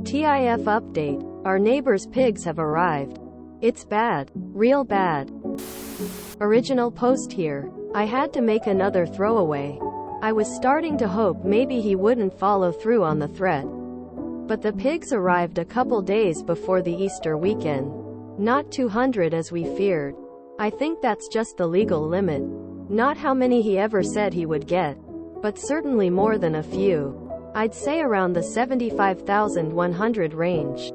TIF update. Our neighbor's pigs have arrived. It's bad. Real bad. Original post here. I had to make another throwaway. I was starting to hope maybe he wouldn't follow through on the threat. But the pigs arrived a couple days before the Easter weekend. Not 200 as we feared. I think that's just the legal limit. Not how many he ever said he would get. But certainly more than a few. I'd say around the 75,100 range.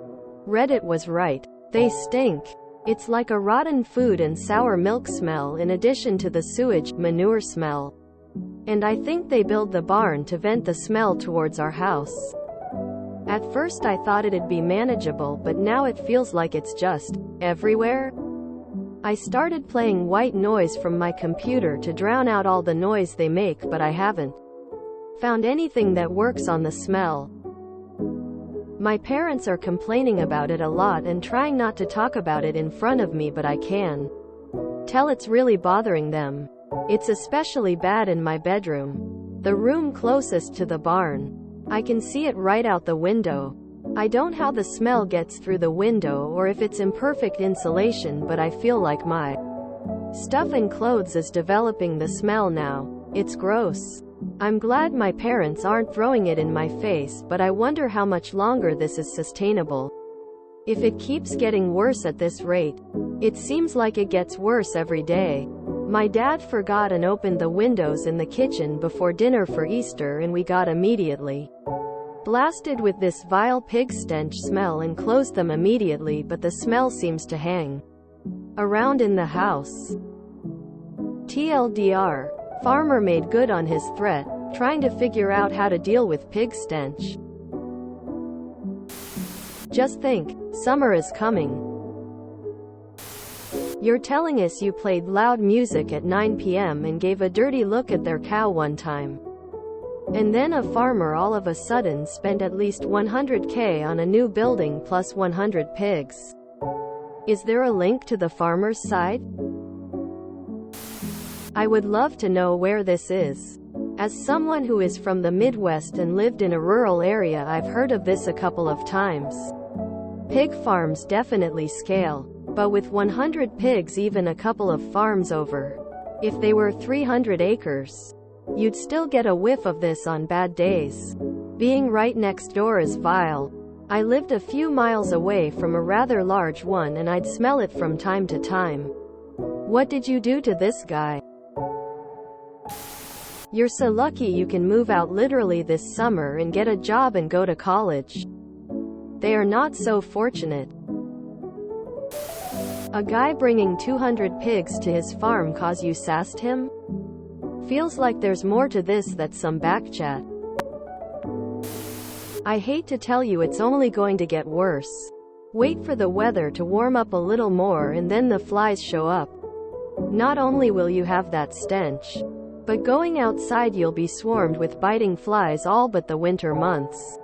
Reddit was right. They stink. It's like a rotten food and sour milk smell in addition to the sewage, manure smell. And I think they build the barn to vent the smell towards our house. At first I thought it'd be manageable, but now it feels like it's just everywhere. I started playing white noise from my computer to drown out all the noise they make, but I haven't found anything that works on the smell. My parents are complaining about it a lot and trying not to talk about it in front of me, but I can tell it's really bothering them. It's especially bad in my bedroom, the room closest to the barn. I can see it right out the window. I don't know how the smell gets through the window or if it's imperfect insulation, but I feel like my stuff and clothes is developing the smell now. It's gross. I'm glad my parents aren't throwing it in my face, but I wonder how much longer this is sustainable. If it keeps getting worse at this rate. It seems like it gets worse every day. My dad forgot and opened the windows in the kitchen before dinner for Easter, and we got immediately blasted with this vile pig stench smell and closed them immediately, but the smell seems to hang around in the house. TLDR. Farmer made good on his threat, trying to figure out how to deal with pig stench. Just think, summer is coming. You're telling us you played loud music at 9 p.m. and gave a dirty look at their cow one time. And then a farmer all of a sudden spent at least $100K on a new building plus 100 pigs. Is there a link to the farmer's side? I would love to know where this is. As someone who is from the Midwest and lived in a rural area, I've heard of this a couple of times. Pig farms definitely scale. But with 100 pigs, even a couple of farms over. If they were 300 acres, you'd still get a whiff of this on bad days. Being right next door is vile. I lived a few miles away from a rather large one and I'd smell it from time to time. What did you do to this guy? You're so lucky you can move out literally this summer and get a job and go to college. They are not so fortunate. A guy bringing 200 pigs to his farm cause you sassed him? Feels like there's more to this than some backchat. I hate to tell you, it's only going to get worse. Wait for the weather to warm up a little more and then the flies show up. Not only will you have that stench, but going outside you'll be swarmed with biting flies all but the winter months.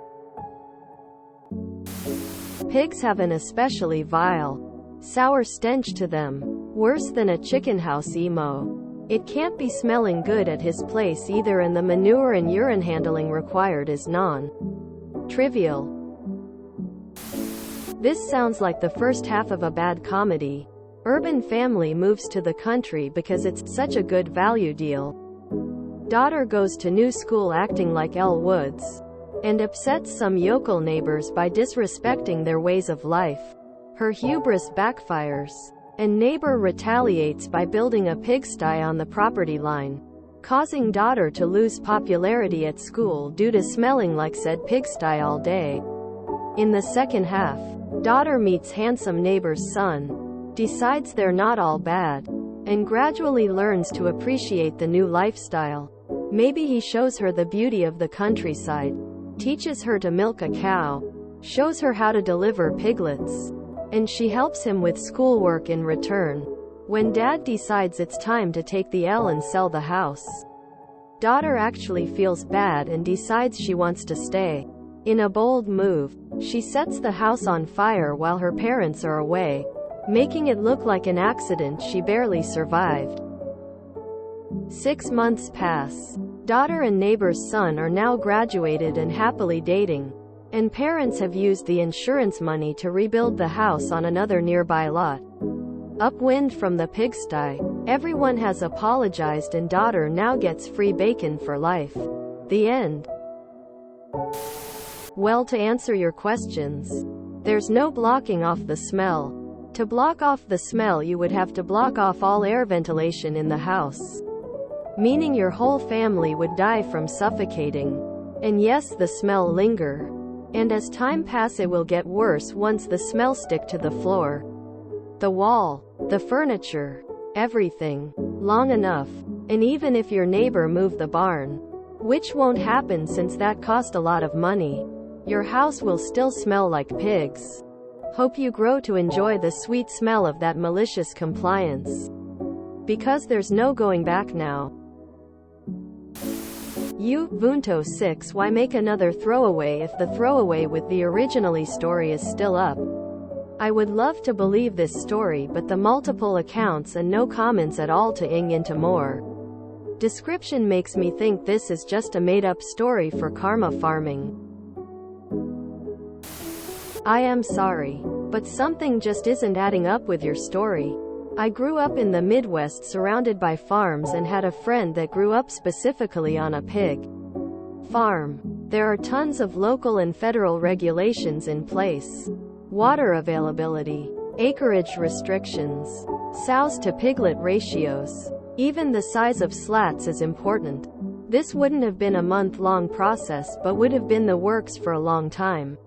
Pigs have an especially vile, sour stench to them. Worse than a chicken house emo. It can't be smelling good at his place either, and the manure and urine handling required is non-trivial. This sounds like the first half of a bad comedy. Urban family moves to the country because it's such a good value deal. Daughter goes to new school acting like Elle Woods. And upsets some yokel neighbors by disrespecting their ways of life. Her hubris backfires, and neighbor retaliates by building a pigsty on the property line, causing daughter to lose popularity at school due to smelling like said pigsty all day. In the second half, daughter meets handsome neighbor's son, decides they're not all bad, and gradually learns to appreciate the new lifestyle. Maybe he shows her the beauty of the countryside, teaches her to milk a cow, shows her how to deliver piglets, and she helps him with schoolwork in return. When dad decides it's time to take the L and sell the house, daughter actually feels bad and decides she wants to stay. In a bold move, she sets the house on fire while her parents are away, making it look like an accident she barely survived. 6 months pass. Daughter and neighbor's son are now graduated and happily dating. And parents have used the insurance money to rebuild the house on another nearby lot. Upwind from the pigsty. Everyone has apologized and daughter now gets free bacon for life. The end. Well, to answer your questions, there's no blocking off the smell. To block off the smell, you would have to block off all air ventilation in the house, meaning your whole family would die from suffocating. And yes, the smell linger. And as time passes, it will get worse once the smell stick to the floor, the wall, the furniture, everything, long enough. And even if your neighbor moved the barn, which won't happen since that cost a lot of money, your house will still smell like pigs. Hope you grow to enjoy the sweet smell of that malicious compliance, because there's no going back now. You, Vunto 6, why make another throwaway if the throwaway with the originally story is still up? I would love to believe this story, but the multiple accounts and no comments at all to ing into more description makes me think this is just a made-up story for karma farming. I am sorry, but something just isn't adding up with your story. I grew up in the Midwest surrounded by farms and had a friend that grew up specifically on a pig farm. There are tons of local and federal regulations in place. Water availability, acreage restrictions, sows to piglet ratios. Even the size of slats is important. This wouldn't have been a month-long process but would have been the works for a long time.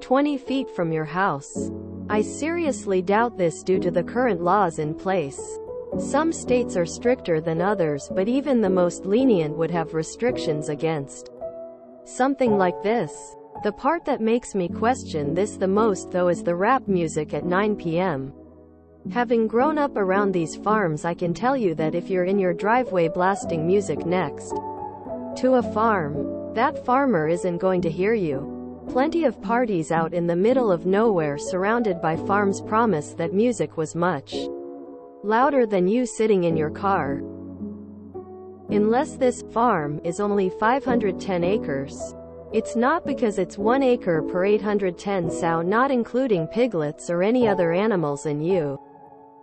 20 feet from your house. I seriously doubt this due to the current laws in place. Some states are stricter than others, but even the most lenient would have restrictions against something like this. The part that makes me question this the most though is the rap music at 9 p.m. Having grown up around these farms, I can tell you that if you're in your driveway blasting music next to a farm, that farmer isn't going to hear you. Plenty of parties out in the middle of nowhere surrounded by farms promise that music was much louder than you sitting in your car. Unless this farm is only 510 acres. It's not, because it's 1 acre per 810 sow, not including piglets or any other animals, and you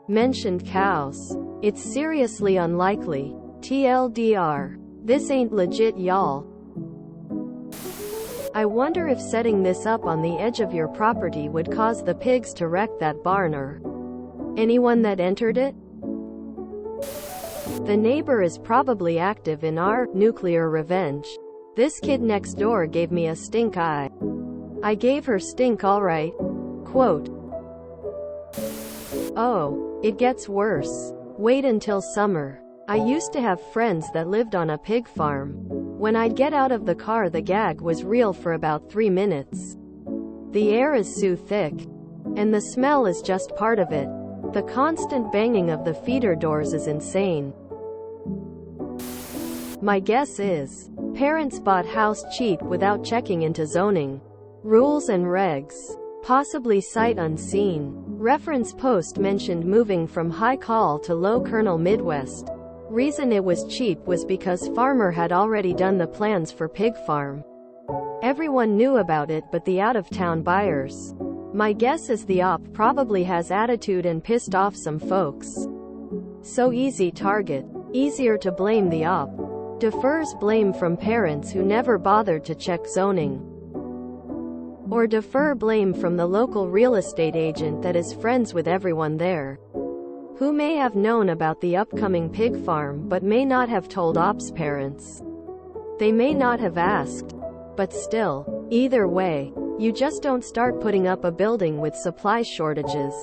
mentioned cows. It's seriously unlikely. TLDR. This ain't legit, y'all. I wonder if setting this up on the edge of your property would cause the pigs to wreck that barn or anyone that entered it? The neighbor is probably active in our nuclear revenge. This kid next door gave me a stink eye. I gave her stink alright. Quote. Oh, it gets worse. Wait until summer. I used to have friends that lived on a pig farm. When I'd get out of the car, the gag was real for about 3 minutes. The air is so thick. And the smell is just part of it. The constant banging of the feeder doors is insane. My guess is, parents bought house cheap without checking into zoning rules and regs. Possibly sight unseen. Reference post mentioned moving from high call to low kernel Midwest. Reason it was cheap was because farmer had already done the plans for pig farm. Everyone knew about it but the out-of-town buyers. My guess is the op probably has attitude and pissed off some folks. So easy target. Easier to blame the op. Defers blame from parents who never bothered to check zoning. Or defer blame from the local real estate agent that is friends with everyone there, who may have known about the upcoming pig farm but may not have told ops parents. They may not have asked. But still, either way, you just don't start putting up a building with supply shortages.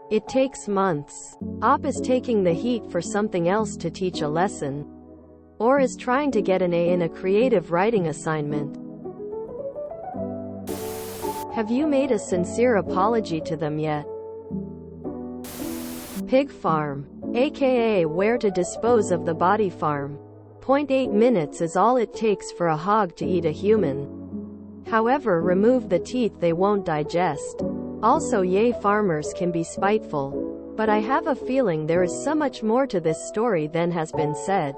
It takes months. Op is taking the heat for something else to teach a lesson. Or is trying to get an A in a creative writing assignment. Have you made a sincere apology to them yet? Pig farm, aka where to dispose of the body farm. 0.8 minutes is all it takes for a hog to eat a human. However, remove the teeth, they won't digest. Also, yay, farmers can be spiteful. But I have a feeling there is so much more to this story than has been said.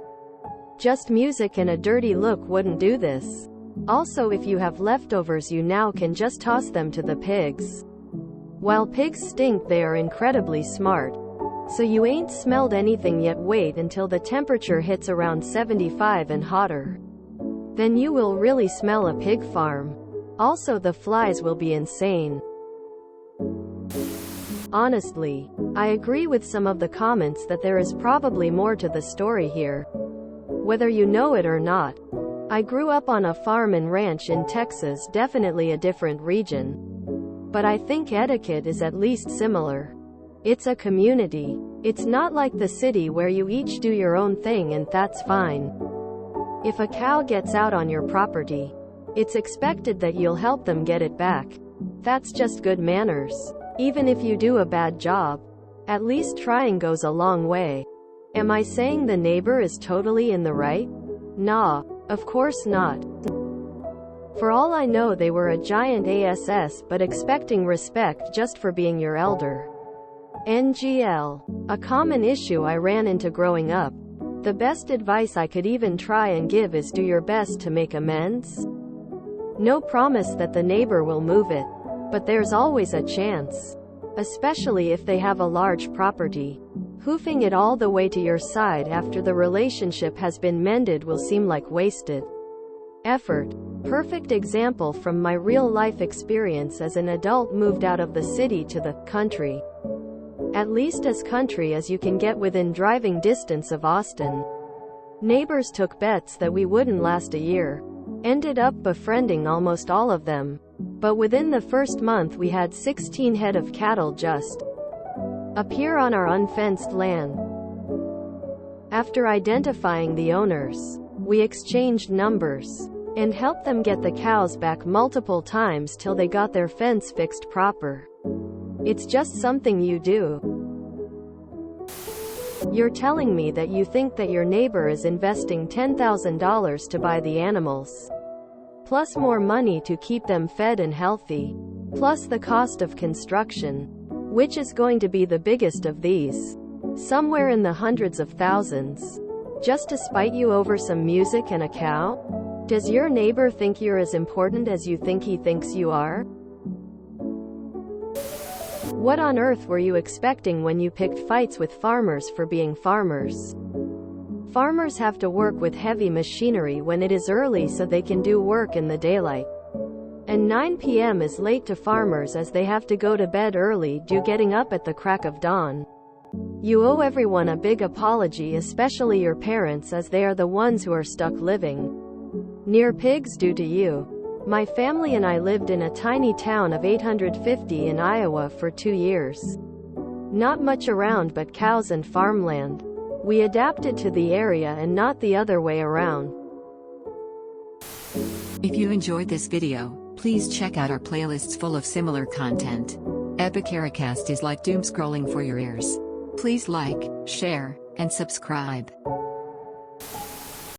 Just music and a dirty look wouldn't do this. Also, if you have leftovers, you now can just toss them to the pigs. While pigs stink, they are incredibly smart. So you ain't smelled anything yet. Wait until the temperature hits around 75 and hotter. Then you will really smell a pig farm. Also, the flies will be insane. Honestly, I agree with some of the comments that there is probably more to the story here. Whether you know it or not, I grew up on a farm and ranch in Texas, definitely a different region. But I think etiquette is at least similar. It's a community. It's not like the city where you each do your own thing and that's fine. If a cow gets out on your property, it's expected that you'll help them get it back. That's just good manners. Even if you do a bad job, at least trying goes a long way. Am I saying the neighbor is totally in the right? Nah, of course not. For all I know, they were a giant ass but expecting respect just for being your elder. NGL. A common issue I ran into growing up. The best advice I could even try and give is do your best to make amends. No promise that the neighbor will move it, but there's always a chance. Especially if they have a large property. Hoofing it all the way to your side after the relationship has been mended will seem like wasted effort. Perfect example from my real-life experience as an adult moved out of the city to the country. At least as country as you can get within driving distance of Austin. Neighbors took bets that we wouldn't last a year. Ended up befriending almost all of them. But within the first month we had 16 head of cattle just appear on our unfenced land. After identifying the owners, we exchanged numbers and helped them get the cows back multiple times till they got their fence fixed proper. It's just something you do. You're telling me that you think that your neighbor is investing $10,000 to buy the animals, plus more money to keep them fed and healthy, plus the cost of construction, which is going to be the biggest of these, somewhere in the hundreds of thousands, just to spite you over some music and a cow? Does your neighbor think you're as important as you think he thinks you are? What on earth were you expecting when you picked fights with farmers for being farmers? Farmers have to work with heavy machinery when it is early so they can do work in the daylight. And 9 p.m. is late to farmers as they have to go to bed early due getting up at the crack of dawn. You owe everyone a big apology, especially your parents, as they are the ones who are stuck living near pigs due to you. My family and I lived in a tiny town of 850 in Iowa for 2 years. Not much around but cows and farmland. We adapted to the area and not the other way around. If you enjoyed this video, please check out our playlists full of similar content. Epicaricast is like doom scrolling for your ears. Please like, share, and subscribe.